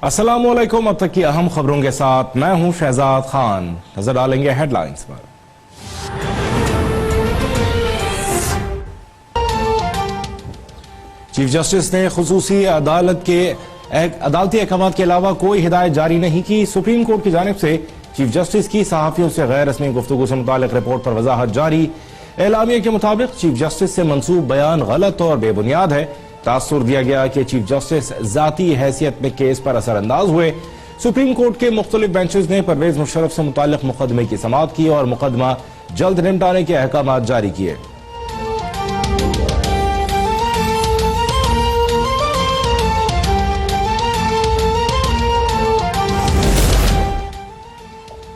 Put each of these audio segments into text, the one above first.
अस्सलामुअलैकुम। अब तक की अहम खबरों के साथ मैं हूं शहजाद खान। नजर डालेंगे हेडलाइंस पर। चीफ जस्टिस ने खुसूसी अदालती अहकाम के अलावा कोई हिदायत जारी नहीं की। सुप्रीम कोर्ट की जानिब से चीफ जस्टिस की सहाफियों से गैर रस्मी गुफ्तगू से मुतालिक रिपोर्ट पर वजाहत जारी। एलामिया के मुताबिक चीफ जस्टिस से मंसूब बयान गलत और बेबुनियाद है। तासुर दिया गया कि चीफ जस्टिस जाती हैसियत में केस पर असरअंदाज हुए। सुप्रीम कोर्ट के मुख्तलिफ बेंचेस ने परवेज मुशर्रफ से मुतालिक मुकदमे की समाअत की और मुकदमा जल्द निपटाने के अहकाम जारी किए।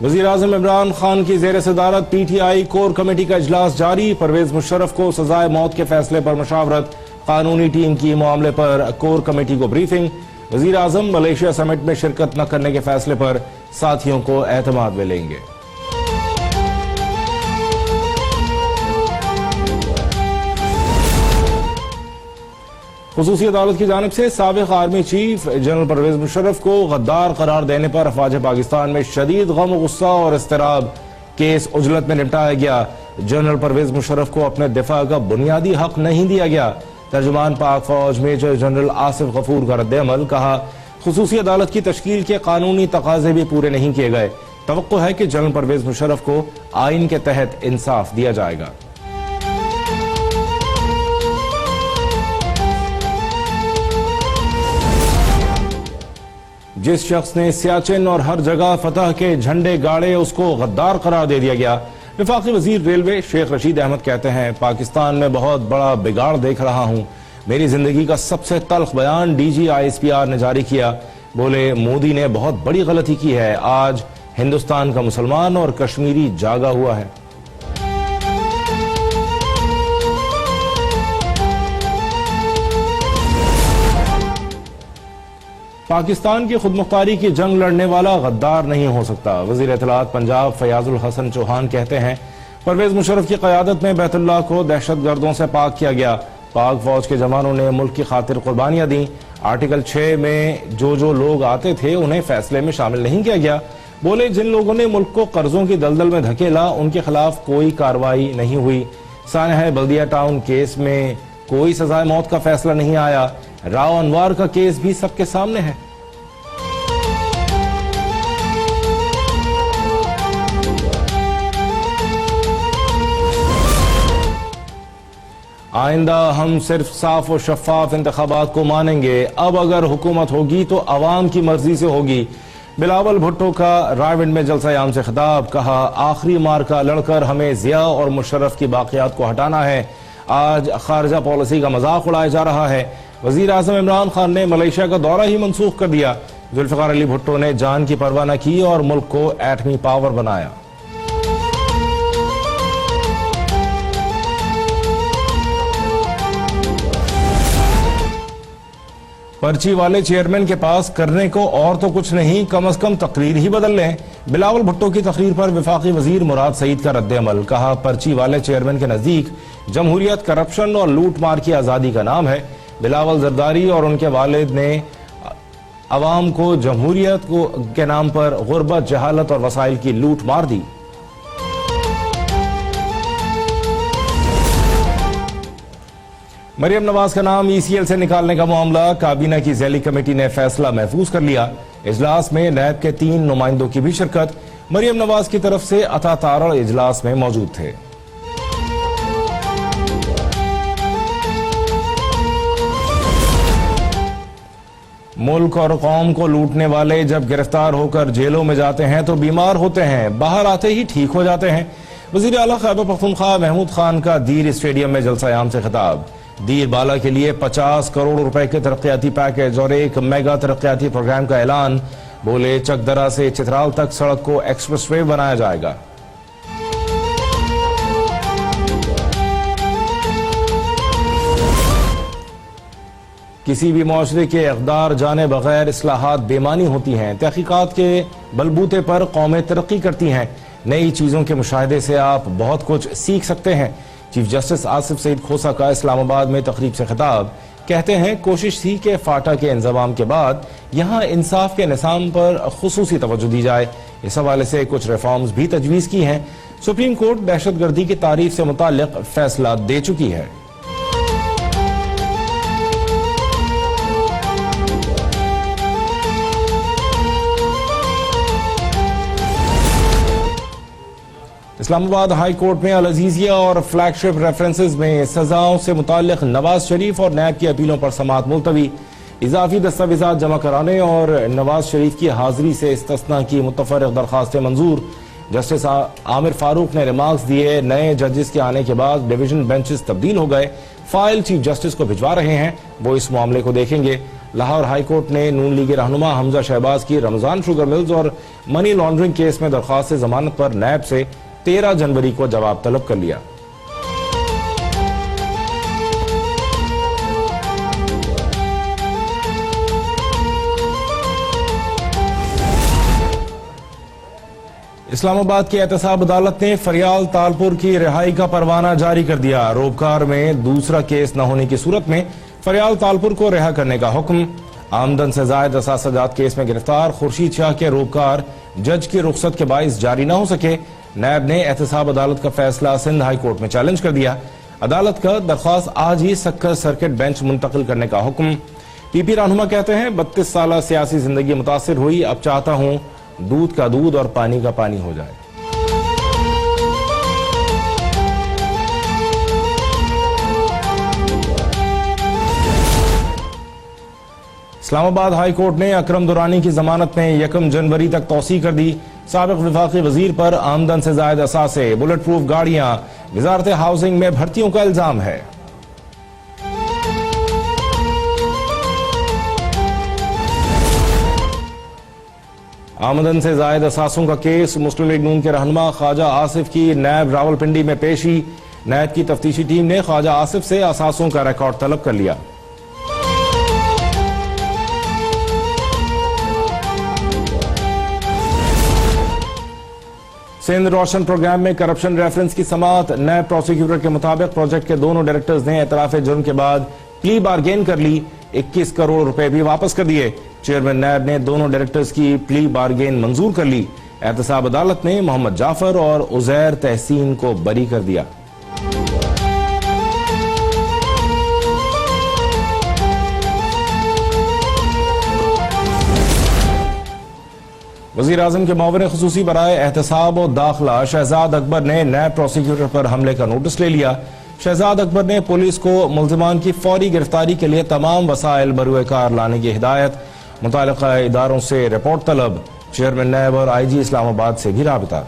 वजीर आजम इमरान खान की जेर सदारत PTI कोर कमेटी का इजलास जारी। परवेज मुशर्रफ को सजाए मौत के फैसले पर मशावरत, कानूनी टीम की मामले पर कोर कमेटी को ब्रीफिंग। वजीर आजम मलेशिया समिट में शिरकत न करने के फैसले पर साथियों को एतमाद में लेंगे। खुसूसी अदालत की जानिब से साबिक army chief general Parvez Musharraf को गद्दार करार देने पर अफवाज पाकिस्तान में शदीद गम, गुस्सा और इस्तराब। केस उजलत में निपटाया गया। जनरल परवेज मुशर्रफ को अपने दिफा का बुनियादी हक नहीं दिया गया। तर्जुमान पाक फौज मेजर जनरल आसिफ गफूर का रद्द-ए-अमल। कहा, खुसूसी अदालत की तश्कील के कानूनी तकाजे भी पूरे नहीं किए गए। तवक्को है कि जनरल परवेज मुशर्रफ को आइन के तहत इंसाफ दिया जाएगा। जिस शख्स ने सियाचिन और हर जगह फतह के झंडे गाड़े, उसको गद्दार करार दे दिया गया। वफाकी वजीर रेलवे शेख रशीद अहमद कहते हैं, पाकिस्तान में बहुत बड़ा बिगाड़ देख रहा हूं। मेरी जिंदगी का सबसे तल्ख बयान DG ISPR ने जारी किया। बोले, मोदी ने बहुत बड़ी गलती की है। आज हिंदुस्तान का मुसलमान और कश्मीरी जागा हुआ है। पाकिस्तान की खुदमुख्तारी की जंग लड़ने वाला गद्दार नहीं हो सकता। वजीर इत्तलात पंजाब फयाजुल हसन चौहान कहते हैं, परवेज मुशर्रफ की क़यादत में बैतुल्लाह को दहशतगर्दों से पाक किया गया। पाक फौज के जवानों ने मुल्क की खातिर कुर्बानियां दी। आर्टिकल 6 में जो लोग आते थे उन्हें फैसले में शामिल नहीं किया गया। बोले, जिन लोगों ने मुल्क को कर्जों की दलदल में धकेला उनके खिलाफ कोई कार्रवाई नहीं हुई। सानहा बल्दिया टाउन केस में कोई सजाए मौत का फैसला नहीं आया। राव अनवार का केस भी सबके सामने है। आइंदा हम सिर्फ साफ और शफाफ इंतखाबात को मानेंगे। अब अगर हुकूमत होगी तो अवाम की मर्जी से होगी। बिलावल भुट्टो का रायविंड में जलसा-ए-आम से खिताब। कहा, आखिरी मार्का लड़कर हमें जिया और मुशर्रफ की बाकियात को हटाना है। आज खारजा पॉलिसी का मजाक उड़ाया जा रहा है। वजीर आजम इमरान खान ने मलेशिया का दौरा ही मनसूख कर दिया। जुल्फिकार अली भुट्टो ने जान की परवाह न की और मुल्क को एटमी पावर बनाया। पर्ची वाले चेयरमैन के पास करने को और तो कुछ नहीं, कम अज कम तकरीर ही बदल लें। बिलावल भुट्टो की तकरीर पर वफाकी वजीर मुराद सईद का रद्द-ए-अमल। कहा, पर्ची वाले चेयरमैन के नजदीक जमहूरियत करप्शन और लूट मार की आजादी का नाम है। बिलावल जरदारी और उनके वालिद ने अवाम को जमहूरियत के नाम पर गुर्बत, जहालत और वसाइल की लूट मार दी। मरियम नवाज का नाम ECL से निकालने का मामला काबीना की ज़ैली कमेटी ने फैसला महफूज कर लिया। इजलास में नैब के 3 नुमाइंदों की भी शिरकत। मरियम नवाज की तरफ से अता तारड़ इजलास में मौजूद थे। मुल्क और कौम को लूटने वाले जब गिरफ्तार होकर जेलों में जाते हैं तो बीमार होते हैं, बाहर आते ही ठीक हो जाते हैं। वजीर आला खैबर पख्तूनख्वा महमूद खान का दीर स्टेडियम में जलसा-ए-आम से खिताब। दीर बाला के लिए 50 करोड़ रुपए के तरक्याती पैकेज और एक मेगा तरक्याती प्रोग्राम का ऐलान। बोले, चकदरा से चित्राल तक सड़क को एक्सप्रेसवे बनाया जाएगा। किसी भी मुआशरे के इक़दार जाने बगैर इस्लाहात बेमानी होती हैं। तहकीकात के बलबूते पर कौमें तरक्की करती हैं। नई चीज़ों के मुशाहिदे से आप बहुत कुछ सीख सकते हैं। चीफ जस्टिस आसिफ सईद खोसा का इस्लामाबाद में तकरीब से खिताब। कहते हैं कोशिश थी कि फाटा के इंतजाम के बाद यहाँ इंसाफ के निज़ाम पर खुसूसी तवज्जो दी जाए। इस हवाले से कुछ रिफॉर्म्स भी तजवीज़ की हैं। सुप्रीम कोर्ट दहशतगर्दी की तारीफ से मुताल्लिक फैसला दे चुकी है। इस्लामाबाद हाई कोर्ट में अल अजीजिया और फ्लैगशिप रेफरेंसेस में सजाओं से मुताल्लिक नवाज शरीफ और नैब की अपीलों पर समाअत मुलतवी। इजाफी दस्तावेजात जमा कराने और नवाज शरीफ की हाजिरी से इस्तिस्ना की मुतफर्रिक दरखास्तें मंजूर। जस्टिस आमिर फारूक ने रिमार्क्स दिए, नए जजेस के आने के बाद डिवीजन बेंचेस तब्दील हो गए, फाइल चीफ जस्टिस को भिजवा रहे हैं, वो इस मामले को देखेंगे। लाहौर हाई कोर्ट ने नून लीग रहनुमा हमजा शहबाज की रमजान शुगर मिल्स और मनी लॉन्ड्रिंग केस में दरखास्त जमानत पर नैब से 13 जनवरी को जवाब तलब कर लिया। इस्लामाबाद की एहतसाब अदालत ने फरियाल तालपुर की रिहाई का परवाना जारी कर दिया। रोबकार में दूसरा केस न होने की सूरत में फरियाल तालपुर को रिहा करने का हुक्म। आमदन से जायद असासजात केस में गिरफ्तार खुर्शीद शाह के रोबकार जज की रुख्सत के बाइस जारी न हो सके। नैब ने एहतसाब अदालत का फैसला सिंध हाई कोर्ट में चैलेंज कर दिया। अदालत का दरख्वास्त आज ही सक्कर सर्किट बेंच मुंतकिल करने का हुक्म। पीपी रहनुमा कहते हैं 32 साल सियासी जिंदगी मुतासिर हुई, अब चाहता हूं दूध का दूध और पानी का पानी हो जाए। इस्लामाबाद हाई कोर्ट ने अकरम दुरानी की जमानत में 1 जनवरी तक तौसी कर दी। साबिक विफाकी वजीर पर आमदन से जायद असासे, बुलेट प्रूफ गाड़ियां, वजारत हाउसिंग में भर्तियों का इल्जाम है। आमदन से जायद असासों का केस, मुस्लिम लीग नून के रहनुमा ख्वाजा आसिफ की नैब रावलपिंडी में पेशी। नैब की तफ्तीशी टीम ने ख्वाजा आसिफ से असासों का रिकॉर्ड तलब कर लिया। सिंध रोशन प्रोग्राम में करप्शन रेफरेंस की समाअत। नैब प्रोसिक्यूटर के मुताबिक प्रोजेक्ट के दोनों डायरेक्टर्स ने एतराफ जुर्म के बाद प्ली बार्गेन कर ली, 21 करोड़ रुपए भी वापस कर दिए। चेयरमैन नैब ने दोनों डायरेक्टर्स की प्ली बार्गेन मंजूर कर ली। एहतसाब अदालत ने मोहम्मद जाफर और उजैर तहसीन को बरी कर दिया। वज़ीर आज़म के मुआविन ख़ुसूसी बराए एहतसाब और दाखिला शहजाद अकबर ने नैब प्रोसिक्यूटर पर हमले का नोटिस ले लिया। शहजाद अकबर ने पुलिस को मुल्ज़िमान की फौरी गिरफ्तारी के लिए तमाम वसाइल बरूए कार लाने की हिदायत। मुताल्लिक़ा इदारों से रिपोर्ट तलब। चेयरमैन नैब और IG इस्लामाबाद से भी राबिता।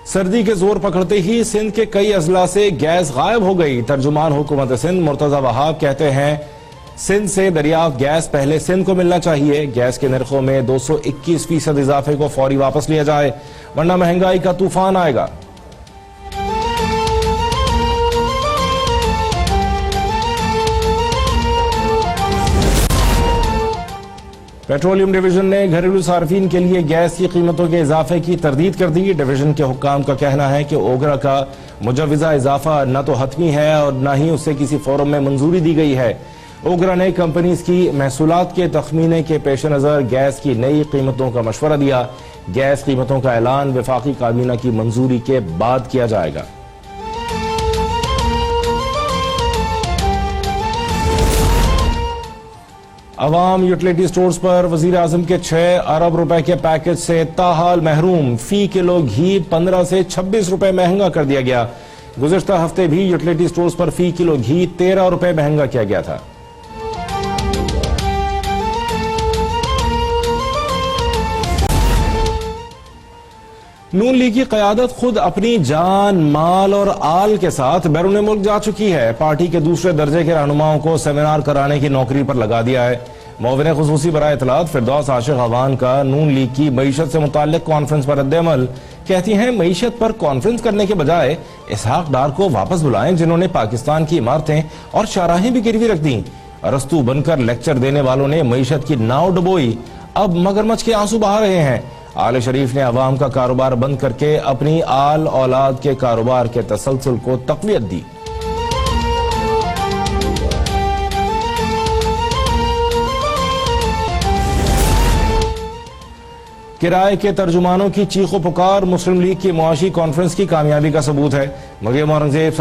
सर्दी के जोर पकड़ते ही सिंध के कई अजला से गैस गायब हो गई। तर्जुमान हुकूमत सिंध मुर्तजा वहाब कहते हैं सिंध से दरियाफ्त गैस पहले सिंध को मिलना चाहिए। गैस के नरखों में 221% इजाफे को फौरी वापस लिया जाए, वरना महंगाई का तूफान आएगा। पेट्रोलियम डिवीजन ने घरेलू सार्फिन के लिए गैस की कीमतों के इजाफे की तरदीद कर दी। डिवीजन के हुक्काम का कहना है कि ओगरा का मुजव्विजा इजाफा न तो हतमी है और न ही उसे किसी फोरम में मंजूरी दी गई है। ओगरा ने कंपनीज की महसूलात के तखमीने के पेश नजर गैस की नई कीमतों का मशवरा दिया। गैस कीमतों का ऐलान वफाकी काबीना की मंजूरी के बाद किया जाएगा। अवाम यूटिलिटी स्टोर्स पर वजीर आजम के 6 अरब रुपए के पैकेज से ताहाल महरूम। फी किलो घी 15 से 26 रुपए महंगा कर दिया गया। गुज़िश्ता हफ्ते भी यूटिलिटी स्टोर्स पर फी किलो घी 13 रुपए महंगा किया गया था। नून लीग की क़यादत खुद अपनी जान, माल और आल के साथ बैरून मुल्क जा चुकी है। पार्टी के दूसरे दर्जे के रहनुमाओं को सेमिनार कराने की नौकरी पर लगा दिया है। मुआविन ख़ुसूसी बराए इत्तलात फिरदौस आशिक अवान का नून लीग की मईशत से मुताल्लिक कॉन्फ्रेंस पर रद्द-ए-अमल। कहती हैं मईशत पर कॉन्फ्रेंस करने के बजाय इसहाक डार को वापस बुलाएं, जिन्होंने पाकिस्तान की इमारतें और शाहराहें भी गिरवी रख दी। अरस्तू बनकर लेक्चर देने वालों ने मईशत की नाव डुबोई, अब मगरमच्छ के आंसू बहा रहे हैं। आले शरीफ ने अवाम का कारोबार बंद करके अपनी आल औलाद के कारोबार के तसलसल को तक़वियत दी। किराए के तर्जुमानों की चीखो पुकार मुस्लिम लीग की मुआशी कॉन्फ्रेंस की कामयाबी का सबूत है। मरियम औरंगजेब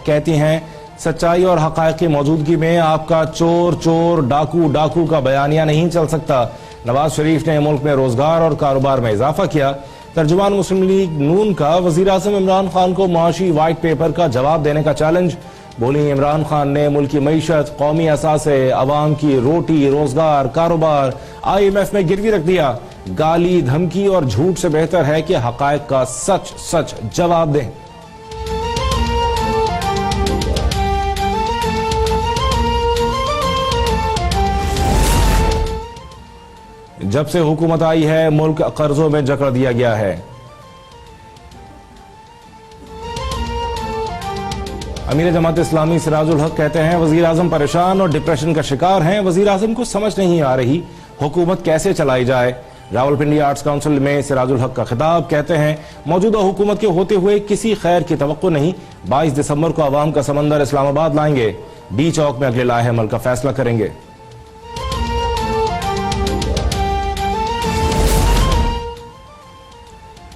कहती हैं, सच्चाई और हक़ाइक़ की मौजूदगी में आपका चोर चोर डाकू डाकू का बयानिया नहीं चल सकता। नवाज शरीफ ने मुल्क में रोजगार और कारोबार में इजाफा किया। तर्जुमान मुस्लिम लीग नून का वज़ीर आज़म इमरान खान को मुआशी वाइट पेपर का जवाब देने का चैलेंज। बोली, इमरान खान ने मुल्क की मईशत, कौमी असासे, अवाम की रोटी रोजगार कारोबार IMF में गिरवी रख दिया। गाली धमकी और झूठ से बेहतर है कि हक़ाइक़ का सच सच जवाब दें। जब से हुकूमत आई है मुल्क कर्जों में जकड़ दिया गया है। अमीर जमात इस्लामी सिराजुल हक कहते हैं, वजीर आजम परेशान और डिप्रेशन का शिकार हैं। वजीर आजम को समझ नहीं आ रही हुकूमत कैसे चलाई जाए। रावलपिंडी आर्ट्स काउंसिल में सिराजुल हक का खिताब, कहते हैं, मौजूदा हुकूमत के होते हुए किसी खैर की तवक्को नहीं। 22 दिसंबर को अवाम का समंदर इस्लामाबाद लाएंगे। डी चौक में अगले लाहे अमल का फैसला करेंगे।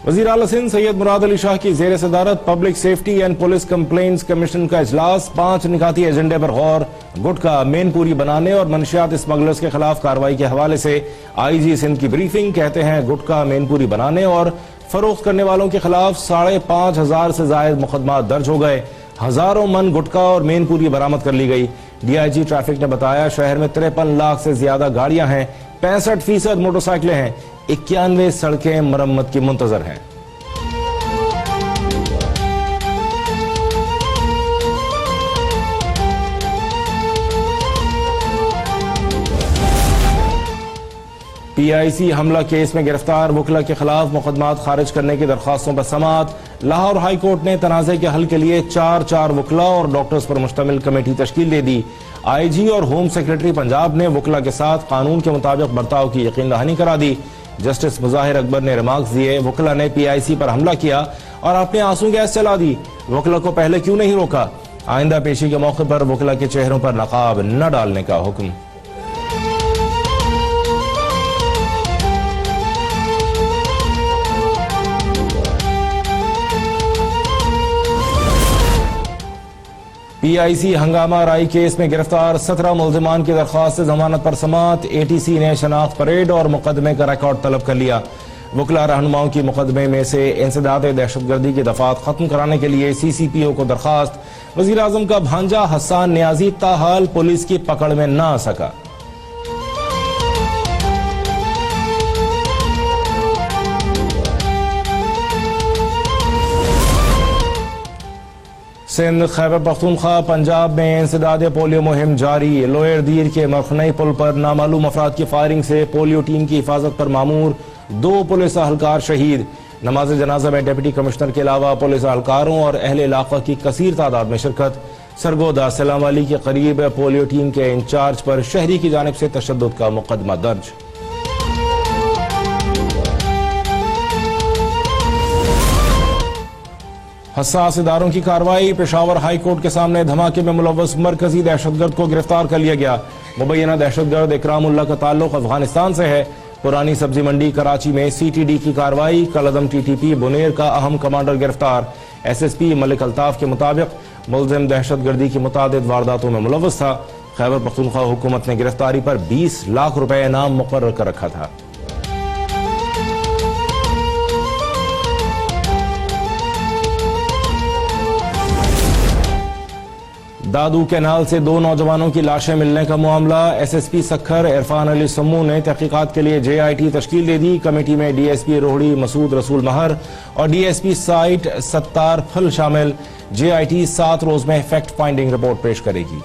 वज़ीर आला सिंध सैयद मुराद अली शाह की जेर सदारत public safety and police complaints commission का इजलास। 5 निकाती एजेंडे पर गौर। गुटखा मेनपुरी बनाने और मनशियात स्मगलर्स के खिलाफ कार्रवाई के हवाले से IG सिंध की ब्रीफिंग। कहते हैं, गुटखा मेनपुरी बनाने और फरोख्त करने वालों के खिलाफ 5,500 से जायद मुकदमा दर्ज हो गए। हजारों मन गुटखा और मेनपुरी बरामद कर ली गई। DIG ट्रैफिक ने बताया, शहर में 53 लाख से ज्यादा गाड़ियां हैं, 65% मोटरसाइकिलें हैं, 91 सड़कें मरम्मत की मुंतजर हैं। PIC हमला केस में गिरफ्तार वकला के खिलाफ मुकदमात खारिज करने की दरखास्तों पर समाअत। लाहौर हाई कोर्ट ने तनाज़े के हल के लिए 4 वकला और डॉक्टर्स पर मुश्तमिल कमेटी तश्कील दे दी। IG और होम सेक्रेटरी पंजाब ने वकला के साथ कानून के मुताबिक बर्ताव की यकीन दहानी करा दी। जस्टिस मुजाहिर अकबर ने रिमार्क्स दिए, वकला ने PIC पर हमला किया और आपने आंसू गैस चला दी, वकला को पहले क्यों नहीं रोका। आइंदा पेशी के मौके पर वकला के चेहरों पर नकाब न डालने का हुक्म। PIC हंगामा राई केस में गिरफ्तार 17 मुल्जिमान की दरख्वास्त से जमानत पर समाअत। ATC ने शनाख्त परेड और मुकदमे का रिकॉर्ड तलब कर लिया। वकला रहनुमाओं की मुकदमे में से इंसदाद दहशतगर्दी की दफात खत्म कराने के लिए CCPO को दरखास्त। वजीर आजम का भांजा हसन नियाजी ताहाल पुलिस की पकड़ में न आ सका। सिंध खैबर पख्तूनख्वा पंजाब में इंसदाद पोलियो मुहिम जारी। लोयर दीर के मरखनई पुल पर नामालूम अफराद की फायरिंग से पोलियो टीम की हिफाजत पर मामूर 2 पुलिस अहलकार शहीद। नमाज जनाजा में डिप्टी कमिश्नर के अलावा पुलिस अहलकारों और अहले इलाका की कसीर तादाद में शिरकत। सरगोदा सलाम वाली के करीब पोलियो टीम के इंचार्ज पर शहरी की जानिब से तशद्दुद का मुकदमा दर्ज। हसास इदारों की कार्रवाई। पेशावर हाई कोर्ट के सामने धमाके में मुलव्वस मरकजी दहशतगर्द को गिरफ्तार कर लिया गया। मुबैना दहशतगर्द इकरामुल्लाह का ताल्लुक अफगानिस्तान से है। पुरानी सब्जी मंडी कराची में CTD की कार्रवाई। कलअदम TTP बुनेर का अहम कमांडर गिरफ्तार। SSP मलिक अल्ताफ के मुताबिक मुल्जिम दहशतगर्दी की मुतादिद वारदातों में मुलव्वस था। खैबर पख्तूनख्वा हुकूमत ने गिरफ्तारी पर 20 लाख रुपए इनाम मुकर्रर कर रखा था। दादू कैनाल से 2 नौजवानों की लाशें मिलने का मामला। SSP सखर इरफान अली सम्मू ने तहकीकात के लिए JIT तश्कील दे दी। कमेटी में DSP रोहड़ी मसूद रसूल महर और DSP साइट सत्तार फल शामिल। JIT 7 रोज में फैक्ट फाइंडिंग रिपोर्ट पेश करेगी।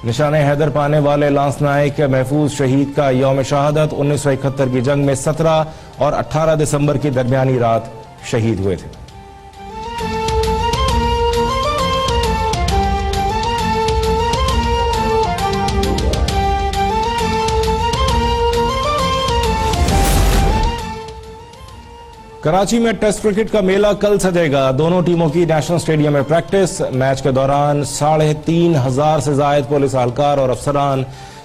निशाने हैदर पाने वाले लांस नायक महफूज शहीद का यौम शहादत। 1971 की जंग में 17 और 18 दिसंबर की दरमियानी रात शहीद हुए थे। कराची में टेस्ट क्रिकेट का मेला कल सजेगा। दोनों टीमों की नेशनल स्टेडियम में प्रैक्टिस। मैच के दौरान 3,500 से ज्यादा पुलिस एहलकार और अफसरान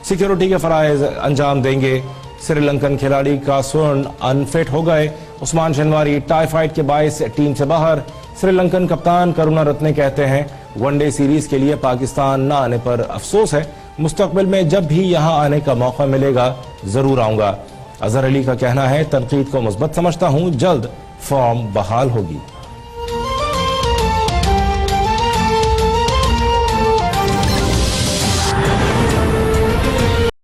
सिक्योरिटी के फराइज अंजाम देंगे। श्रीलंकन खिलाड़ी का स्वर्ण अनफिट हो गए। उस्मान शनवारी टाइफाइड के बायस टीम से बाहर। श्रीलंकन कप्तान करुणारत्ने कहते हैं, वनडे सीरीज के लिए पाकिस्तान न आने पर अफसोस है। मुस्तकबिल में जब भी यहां आने का मौका मिलेगा जरूर आऊंगा। अजहर अली का कहना है, तनकीद को मुस्बत समझता हूं, जल्द फॉर्म बहाल होगी।